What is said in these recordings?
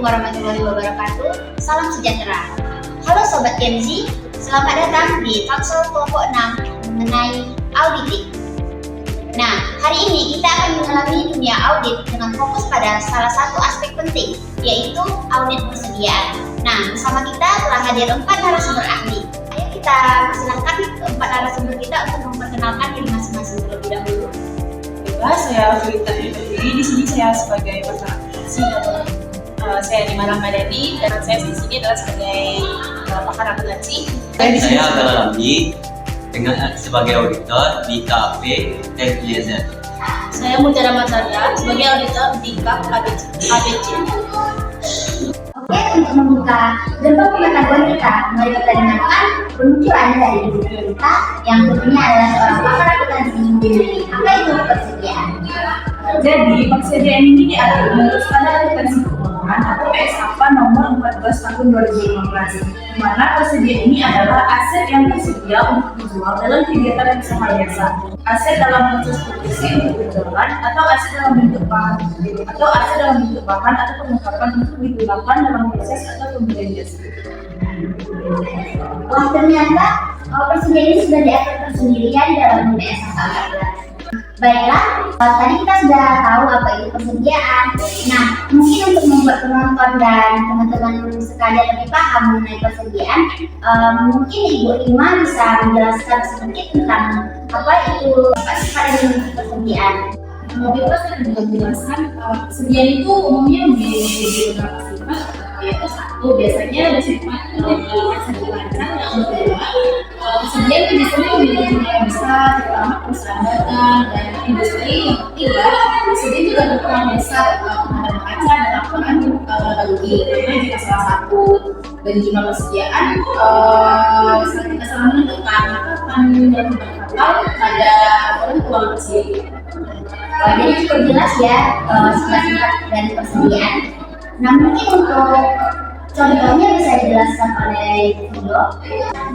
warahmatullahi wabarakatuh. Salam sejahtera. Halo Sobat Gen Z, selamat datang di Tangsel kelompok 6 mengenai auditing. Nah, hari ini kita akan mengalami dunia audit dengan fokus pada salah satu aspek penting, yaitu audit persediaan. Nah, bersama kita telah hadir 4 narasumber ahli. Ayo kita persilahkan keempat narasumber kita untuk memperkenalkan diri masing-masing terlebih dahulu. Saya Felita Di sini saya sebagai persentase dan saya Nima Ramadhani dan saya di sini adalah sebagai pakar akuntansi. Saya Abdul Ramli dengan sebagai auditor di KAP FGZ. Saya Mutiara Matsarya sebagai auditor di KAP ABC. Oke, untuk membuka gerbang pengetahuan kita, mari kita dengarkan penunjukan dari guru kita yang tentunya adalah seorang pakar akuntansi mengenai apa itu persediaan. Jadi, persediaan ini diatur menurut Standar Akuntansi Keuangan atau PSAK nomor 14 tahun 2015, di mana persediaan ini adalah aset yang tersedia untuk dijual dalam kegiatan usaha biasa, aset dalam proses produksi untuk berjualan, atau aset dalam bentuk bahan atau perlengkapan untuk digunakan dalam proses atau pembelian jasa. Wah, ternyata persediaan ini sudah diatur tersendiri ya di dalam PSAK 14. Baiklah, tadi kita sudah tahu apa itu persediaan. Nah, mungkin untuk membuat penonton dan teman-teman sekalian lebih paham mengenai persediaan, mungkin Ibu Rima bisa menjelaskan sedikit tentang apa itu sifat dari persediaan. Bebas saya juga menjelaskan persediaan itu umumnya menjadi beberapa sifat, yaitu satu biasanya bersifat lancar, yang kedua persediaan itu biasanya memiliki jumlah yang besar, terutama perusahaan dagang dan industri. Yang ketiga, persediaan juga berperan besar terhadap neraca dan laporan rugi, karena jika salah satu dari jumlah persediaan kita salah menentukan maka akan dalam kapal ada keuangan tersebut. Jadi cukup jelas ya sifat-sifat dari persediaan. Nah, mungkin untuk contohnya bisa dijelaskan oleh Ibu.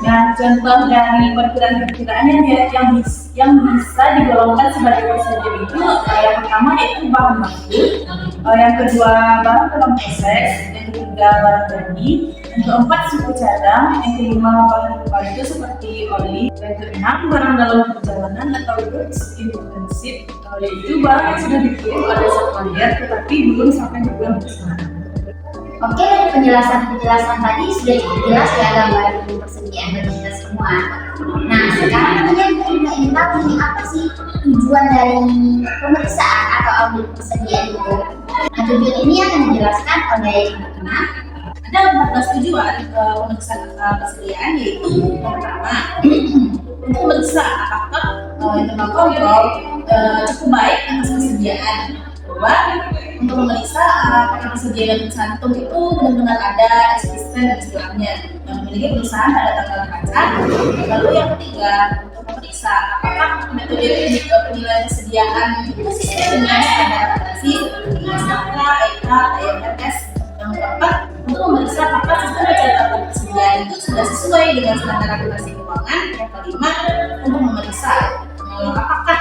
Nah, contoh dari perkiraan yang bisa digolongkan sebagai persediaan itu yang pertama yaitu bahan baku, yang kedua barang dalam proses, yang ketiga barang jadi, yang keempat suku cadang, yang kelima bahan bakar itu seperti oli, yang keenam barang dalam perjalanan atau goods in transit, yaitu barang yang sudah dikirim oleh supplier tetapi belum sampai di bulan pesanan. Oke, dari penjelasan tadi sudah cukup jelas ya gambaran persediaan bagi kita semua. Nah, sekarang tentunya kita juga ingin tahu ini apa sih tujuan dari pemeriksaan atau audit persediaan itu. Nah, tujuan ini akan dijelaskan oleh Ibu Rima. Ada 14 tujuan pemeriksaan persediaan, yaitu yang pertama untuk memeriksa apakah internal kontrol cukup baik atas persediaan. Kedua, untuk memeriksa apakah persediaan yang tercantum itu benar-benar ada eksisten istilahnya yang memiliki perusahaan pada tanggal neraca. Lalu yang ketiga, untuk memeriksa apakah metode penilaian persediaan itu sesuai dengan standar akuntansi seperti SAK, EK, IFRS. Yang keempat, untuk memeriksa apakah sistem pencatatan persediaan itu sudah sesuai dengan standar akuntansi keuangan. Yang kelima, untuk memeriksa apakah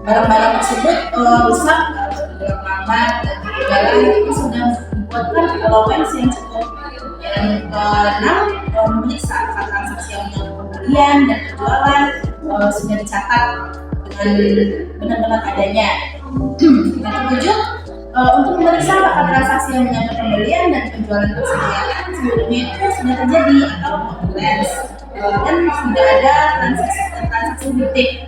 barang-barang tersebut rusak berapa lama dan barang itu sudah membuatkan allowance yang cukup. Yang keenam, memeriksa apakah transaksi yang pembelian dan penjualan sudah dicatat dengan benar-benar adanya. Yang ketujuh, untuk memeriksa apakah transaksi yang menyangkut pembelian dan penjualan persediaan sebelumnya itu sudah terjadi atau compliance dan tidak ada transaksi fiktif.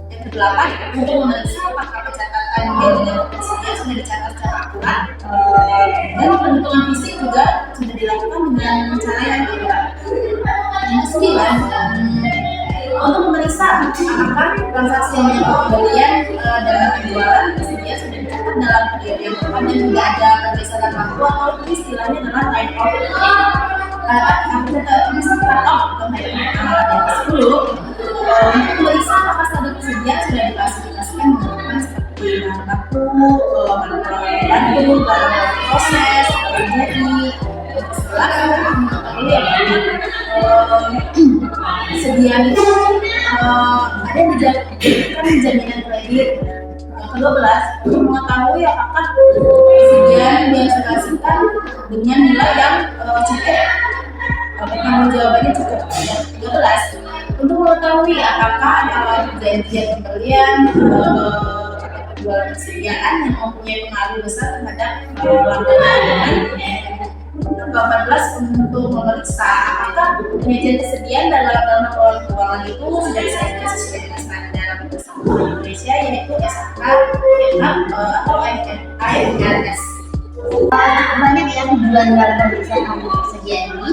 Yang kedelapan, untuk memeriksa apakah pencatatan yang persediaan sudah dicatat secara akurat dan perhitungan fisik juga sudah dilakukan dengan cara yang akurat. Yang kesembilan, untuk memeriksa apakah transaksi yang menyangkut pembelian dan penjualan persediaan sudah dicatat dalam periode yang tepat dan tidak ada pergeseran waktu atau istilahnya adalah time out. Yang ke-10, untuk memeriksa apakah standar persediaan sudah diklasifikasikan menggunakan seperti bahan baku, barang proses, barang jadi. Setelah mengetahui persediaan itu ada di jaminan kredit. Yang ke-12 untuk mengetahui apakah persediaan diasosiasikan dengan nilai yang cukup. Pertanggung jawabannya cukup. Yang ke-13 untuk mengetahui apakah antara perjanjian pembelian penjualan persediaan yang mempunyai pengaruh besar terhadap langkah-langkah. Yang ke-14 untuk memeriksa apakah penyajian persediaan dalam laporan keuangan itu sudah disajikan sesuai dengan standar bersama Indonesia, yaitu SHK, Vietnam, atau IFRS. Cukup banyak ya tujuan dalam pemeriksaan audit persediaan ini.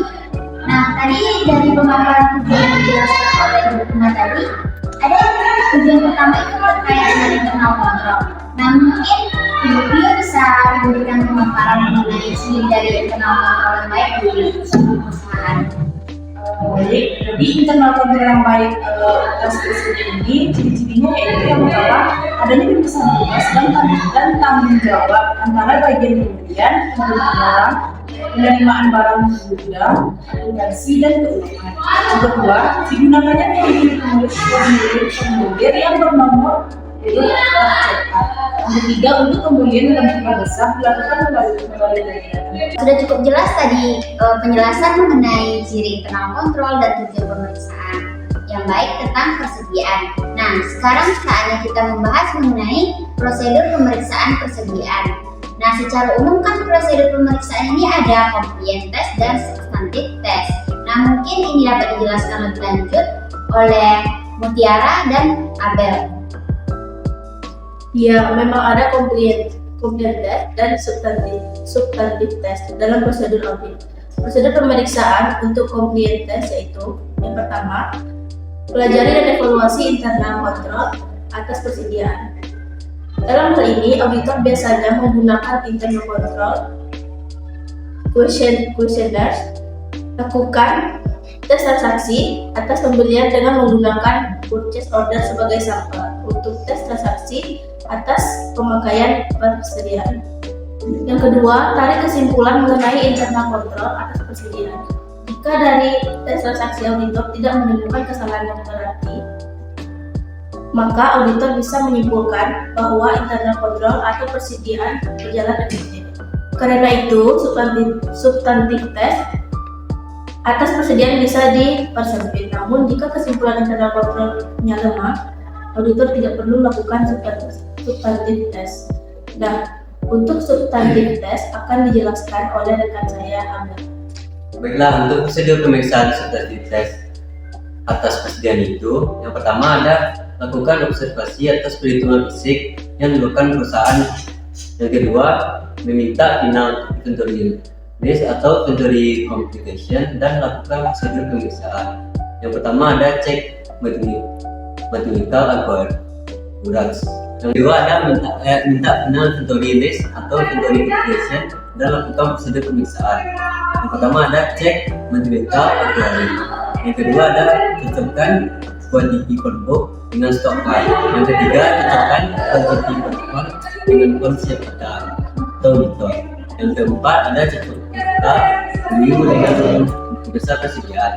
Nah, tadi dari pemaparan tujuan yang dijelaskan oleh Ibu Tuna tadi, ada tujuan pertama itu terkait dengan internal kontrol. Nah, mungkin Ibu Tuna bisa memberikan pemaparan mengenai ciri dari internal kontrol yang baik di sebuah perusahaan. Baik, jadi internal kontrol yang baik atas persediaan ini ciri-cirinya yaitu yang pertama adanya pemisahan tugas dan tanggung jawab antara bagian pembelian, pengeluaran, penerimaan barang gudang, akuntansi dan keuangan. Yang kedua, digunakannya formulir yang bernomor urut tercepat. Yang ketiga, untuk pembelian dalam jumlah besar dilakukan melalui data. Sudah cukup jelas tadi penjelasan mengenai ciri internal kontrol dan tujuan pemeriksaan yang baik tentang persediaan. Nah, sekarang saatnya kita membahas mengenai prosedur pemeriksaan persediaan. Nah, secara umum kan prosedur pemeriksaan ini ada compliance test dan substantive test. Nah, mungkin ini dapat dijelaskan lebih lanjut oleh Mutiara dan Abel. Ya, memang ada compliance test dan substantive test dalam prosedur audit. Prosedur pemeriksaan untuk compliance test yaitu yang pertama, pelajari dan evaluasi internal kontrol atas persediaan. Dalam hal ini, auditor biasanya menggunakan internal control questionnaires, lakukan tes transaksi atas pembelian dengan menggunakan purchase order sebagai sampel untuk tes transaksi atas pemakaian persediaan. Yang kedua, tarik kesimpulan mengenai internal control atas persediaan. Jika dari tes transaksi auditor tidak menemukan kesalahan yang berarti, maka auditor bisa menyimpulkan bahwa internal control atau persediaan berjalan efektif. Karena itu, substantive test atas persediaan bisa dipersempit. Namun, jika kesimpulan internal control-nya lemah, auditor tidak perlu melakukan substantive test. Nah, untuk substantive test akan dijelaskan oleh rekan saya, Amel. Baiklah, untuk prosedur pemeriksaan substantive test atas persediaan itu, yang pertama ada lakukan observasi atas perhitungan fisik yang dilakukan perusahaan. Yang kedua, meminta final inventory list atau inventory computation dan lakukan prosedur pemeriksaan. Yang pertama ada cek mechanical accuracy. Yang kedua ada minta final inventory list atau inventory computation dan lakukan prosedur pemeriksaan. Yang pertama ada cek mechanical accuracy. Yang kedua ada cocokkan quantity control dengan stock file. Yang ketiga, cocokkan quantity control dengan konsep data atau method. Yang keempat, ada cocokkan view dengan besar persediaan.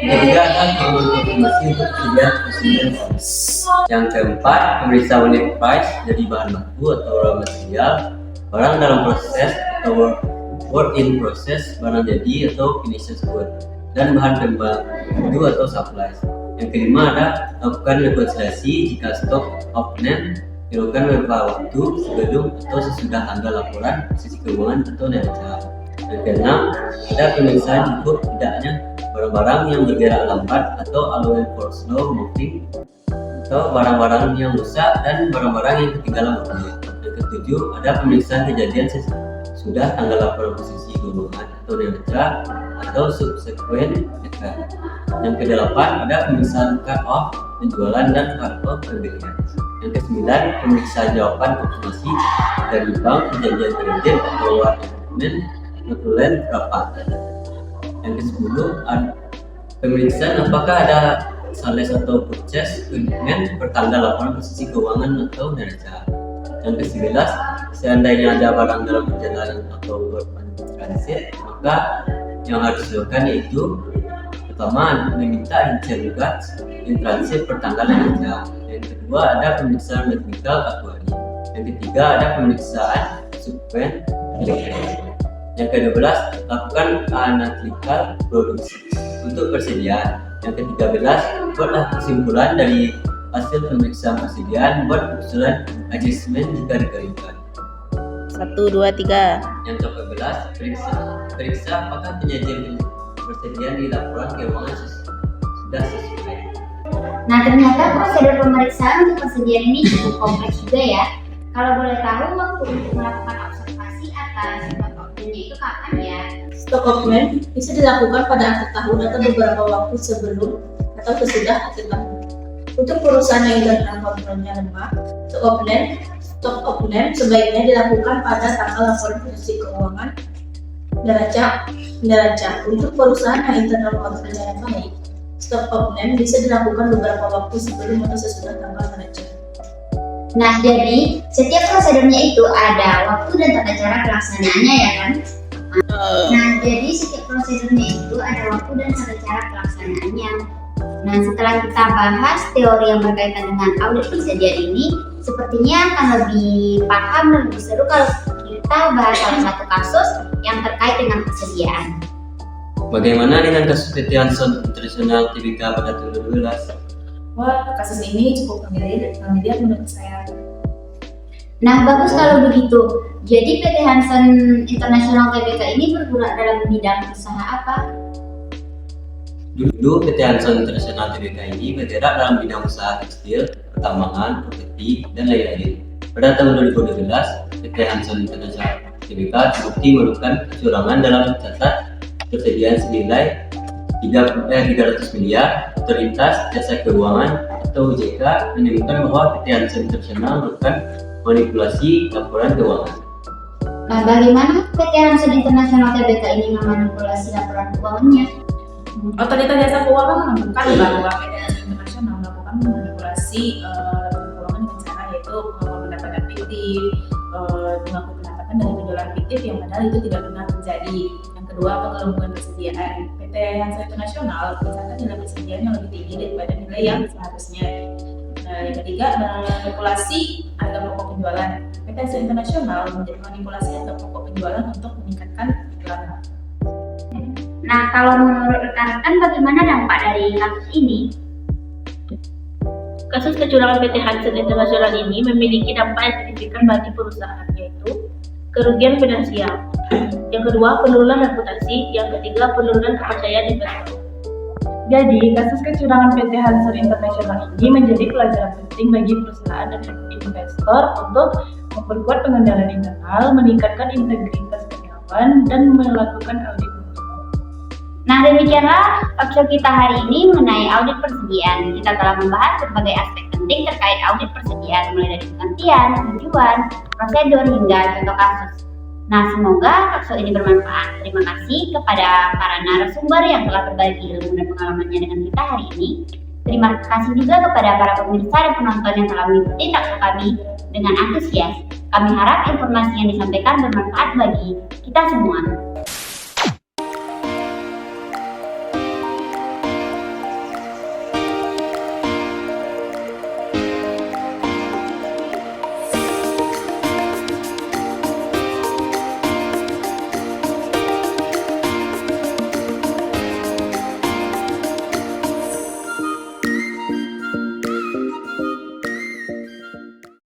Yang ketiga, ada konfirmasi untuk persediaan. Yang keempat, pemeriksa unit price dari bahan baku atau raw material, barang dalam proses atau work in process, barang jadi atau finished good, dan bahan pembantu atau supplies. Yang kelima ada lakukan rekonsiliasi jika stok outnet dilakukan beberapa waktu sebelum atau sesudah tanggal laporan posisi keuangan atau neraca. Yang keenam ada pemeriksaan cukup tidaknya barang-barang yang bergerak lambat atau allowance for slow moving atau barang-barang yang rusak dan barang-barang yang ketinggalan waktu. Yang ketujuh ada pemeriksaan kejadian sudah tanggal laporan posisi keuangan atau neraca atau subsequent event. Yang kedelapan ada pemeriksaan cut off penjualan dan cut off pembelian. Yang kesembilan pemeriksaan jawaban konfirmasi dari bank perjanjian kredit atau dokumen notulen rapat. Yang kesepuluh pemeriksaan apakah ada sales atau purchase agreement bertanggal laporan posisi keuangan atau neraca. Yang ke-11, seandainya ada barang dalam perjalanan atau transit, maka yang harus dilakukan yaitu pertama meminta rincian tugas in transit pertanggal neraca. Yang kedua ada pemeriksaan mechanical accuracy. Yang ketiga ada pemeriksaan subsequent electron. Yang ke-12 lakukan analytical produksi untuk persediaan. Yang ke-13 buatlah kesimpulan dari hasil pemeriksaan persediaan, buat usulan adjustment jika diperlukan. 1, 2, 3. Yang ke-14 periksa apakah penyajian persediaan di laporan keuangan sudah sesuai. Nah, ternyata prosedur pemeriksaan untuk persediaan ini cukup kompleks juga ya. Kalau boleh tahu, waktu untuk melakukan observasi atas stok optionnya itu kapan ya? Stok option bisa dilakukan pada akhir tahun atau beberapa waktu sebelum atau sesudah akhir tahun. Untuk perusahaan yang internal kontrolnya lemah, stok option sebaiknya dilakukan pada tanggal laporan posisi keuangan neraca. Untuk perusahaan yang internal kontrolnya baik, stok option bisa dilakukan beberapa waktu sebelum atau sesudah tanggal neraca. Nah, jadi setiap prosedurnya itu ada waktu dan tata cara pelaksanaannya ya kan? Nah, jadi setiap prosedurnya itu ada waktu dan tata cara pelaksanaannya. Nah, setelah kita bahas teori yang berkaitan dengan audit persediaan ini, sepertinya akan lebih paham dan lebih seru kalau kita bahas salah satu kasus yang terkait dengan persediaan. Bagaimana dengan kasus PT Hanson International Tbk pada tahun 2012? Wah, kasus ini cukup familiar menurut saya. Nah, bagus kalau begitu. Jadi PT Hanson International Tbk ini bergerak dalam bidang usaha apa? Dulu PT Hanson International Tbk ini bergerak dalam bidang usaha tekstil, pertambangan, properti, dan lain-lain. Pada tahun 2012, PT Hanson International Tbk terbukti melakukan kecurangan dalam mencatat persediaan senilai 300 miliar. Otoritas Jasa Keuangan atau OJK menemukan bahwa PT Hanson International melakukan manipulasi laporan keuangan. Nah, bagaimana PT Hanson International Tbk ini memanipulasi laporan keuangannya? Otoritas Jasa Keuangan menemukan bahwa PT Hanson International melakukan manipulasi laporan keuangan dengan cara yaitu pendapatan fiktif, mengaku pendapatan dari penjualan fiktif yang padahal itu tidak benar terjadi. Yang kedua, penggelembungan persediaan. PT Hanson International tercatat nilai persediaan yang lebih tinggi daripada nilai yang seharusnya. Nah, yang ketiga, manipulasi harga pokok penjualan. PT Hanson International manipulasi harga pokok penjualan untuk meningkatkan penjualan. Nah, kalau menurut rekan-rekan bagaimana dampak dari kasus ini? Kasus kecurangan PT Hanson International ini memiliki dampak yang signifikan bagi perusahaan, yaitu kerugian finansial. Yang kedua, penurunan reputasi. Yang ketiga, penurunan kepercayaan investor. Jadi, kasus kecurangan PT Hanson International ini menjadi pelajaran penting bagi perusahaan dan investor untuk memperkuat pengendalian internal, meningkatkan integritas karyawan, dan melakukan audit. Nah, demikianlah talkshow kita hari ini mengenai audit persediaan. Kita telah membahas berbagai aspek penting terkait audit persediaan, mulai dari pengertian, tujuan, prosedur, hingga contoh kasus. Nah, semoga talkshow ini bermanfaat. Terima kasih kepada para narasumber yang telah berbagi ilmu dan pengalamannya dengan kita hari ini. Terima kasih juga kepada para pemirsa dan penonton yang telah mengikuti talkshow kami dengan antusias. Kami harap informasi yang disampaikan bermanfaat bagi kita semua.